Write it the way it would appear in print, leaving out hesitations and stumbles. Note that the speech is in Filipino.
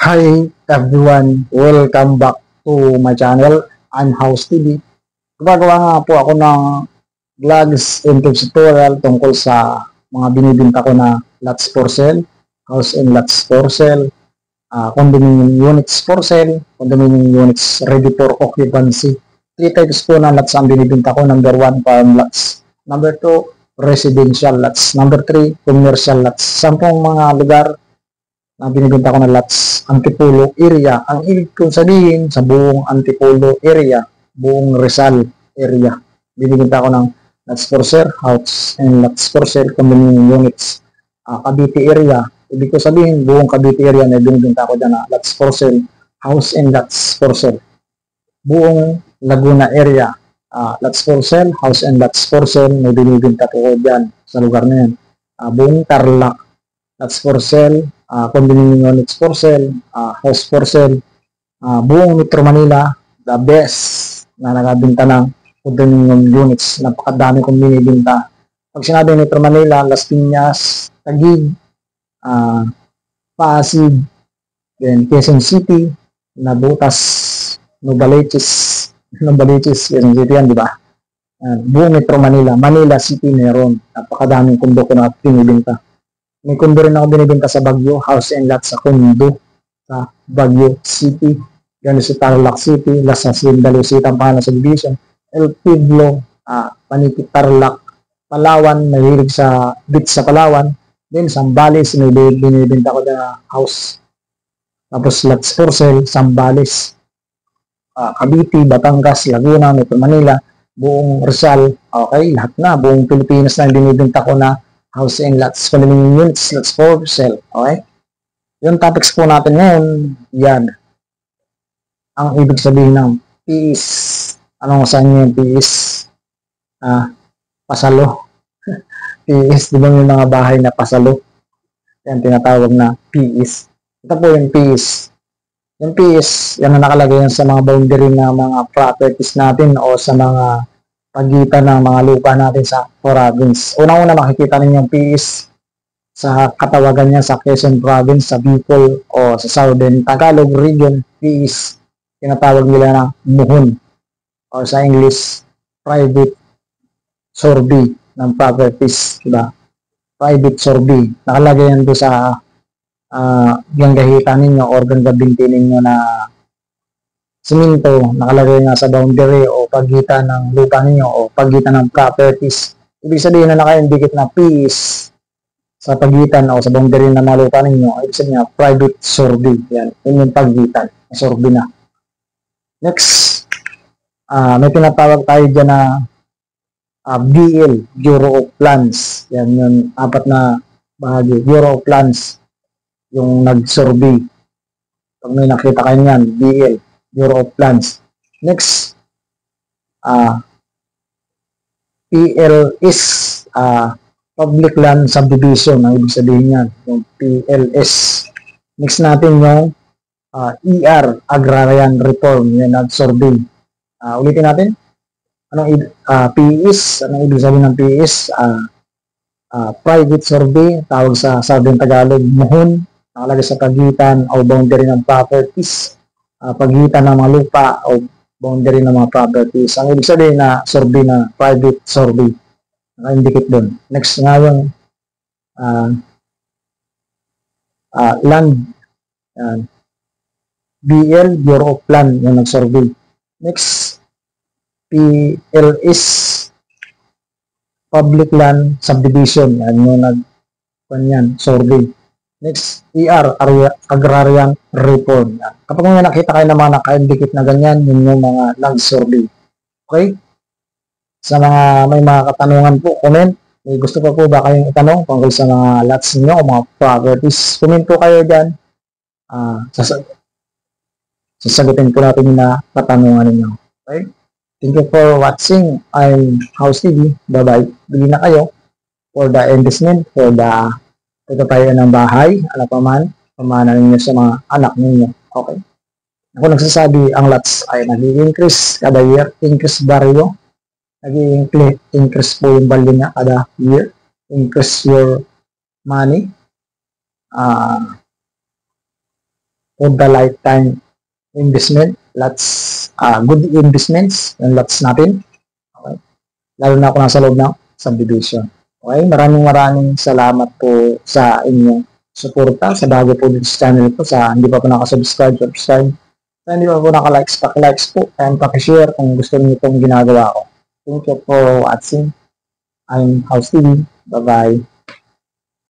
Hi everyone, welcome back to my channel. I'm House TV. Gumagawa nga po ako ng vlogs and tips tutorial tungkol sa mga binibinta ko na lots for sale, house and lots for sale, condominium units for sale, condominium units ready for occupancy. 3 types po ng lots ang binibinta ko. Number 1, farm lots. Number 2, residential lots. Number 3, commercial lots. 10 mga lugar na binibenta ko na lots, Antipolo area. Ang ibig kong sabihin sa buong Antipolo area, buong Rizal area, binibenta ko ng lots for sale, house and lots for sale, condominium units. Cavite area, ibig ko sabihin buong Cavite area na binibenta ko dyan na lots for sale, house and lots for sale. Buong Laguna area, lots for sale, house and lots for sale, may binibenta ko dyan sa lugar na yan. Buong Tarlac, lots for sale, condominium units for sale, house for sale. Buong Metro Manila, the best na nagabinta ng condominium units. Napakadami kong binibinta. Pag sinabi Metro Manila, Las Piñas, Taguig, Pasig, then Quezon City, Navotas, Novaliches, Quezon City yan, di ba? Buong Metro Manila, Manila City meron. Napakadaming kundo ko na binibinta. May kundo rin ako binibenta sa Baguio, house and lot sa kundo sa Baguio City. Yan sa Tarlac City, Las Haciendas, Dalusitan, pangalan sa division. El Pueblo, Paniki, Tarlac, Palawan, mahilig sa beach sa Palawan. Then Zambales, may binibenta ko na house. Tapos lots for sale, Zambales, Cavite, Batangas, Laguna, Metro Manila, buong Rizal, okay, lahat na, buong Pilipinas na binibenta ko na house and lots, condominium units, lots for sale. Okay? Yung topics po natin ngayon, yan. Ang ibig sabihin ng PIS. Anong saan nyo yung PIS? Pasalo. PIS, di ba yung mga bahay na pasalo? Yan, tinatawag na PIS. Ito po yung PIS. Yung PIS, yan na nakalagay yan sa mga boundary ng mga properties natin o sa mga pagitan ng mga lupa natin sa province. Unang-una makikita ninyo yung PIS sa katawagan niya sa Quezon Province, sa Bicol o sa Southern Tagalog region. PIS, tinatawag nila na muhon o sa English, private survey ng properties, diba? Private survey. Nakalagay yan doon sa ganggahitan ninyo or ganggabinti ninyo na siminto, nakalagay nga sa boundary o pagitan ng lupa ninyo o pagitan ng properties. Ibig sabihin na naka-indicate na PIS sa pagitan o sa boundary ng mga lupa ninyo. Ibig sabihin na private survey. Yan, yun yung pagitan. Survey na. Next, may tinatawag tayo dyan na BL, Bureau of Plans. Yan yung 4 na bahagi. Bureau of Plans, yung nag-survey. Pag may nakita kayo yan, BL, Bureau of Plans. Next, PLS, Public Land Subdivision, ang ibig sabihin yan, yung PLS. Next natin yung ER, Agrarian Reform, yan nag-survey. Ulitin natin, anong PIS, anong ibig sabihin ng PIS? Private survey, tawag sa Southern Tagalog, muhon, nakalagay sa pagitan o boundary ng properties, pagitan ng mga lupa o boundary ng mga properties. Ang ibig sabihin na survey na private survey. Naka-indicate doon. Next nga yung land. BL, Bureau of Plan, yung nag-survey. Next, PLS, Public Land Subdivision. Yan yung survey. Next, ER, Agrarian Reform. Kapag may nakita kayo na mga naka-indicate na ganyan, yun yung mga land survey. Okay? Sa mga may mga katanungan po, comment. May gusto pa po ba kayong itanong tungkol sa mga lots niyo o mga properties? Comment po kayo dyan. Sasagutin po natin yung na katanungan ninyo. Okay? Thank you for watching. I'm House TV. Bye-bye. Bili na kayo for the investment, for the tayo ng bahay, ano pa man, pamana ninyo sa mga anak ninyo. Okay? Ako nagsasabi, ang lots ay nag-i-increase kada year, increase barrio, nag-i-increase po yung value niya kada year, increase your money, for the lifetime investment. Lots, good investments yung lots natin. Okay? Lalo na kung nasa loob ng subdivision. Okay? Maraming salamat po sa inyong suporta sa bago po dito sa channel ko. Sa hindi pa po nakasubscribe, subscribe. Sa hindi pa po naka-likes, paki-likes po and paki-share kung gusto niyo itong ginagawa ko. Thank you for watching. I'm House TV. Bye-bye.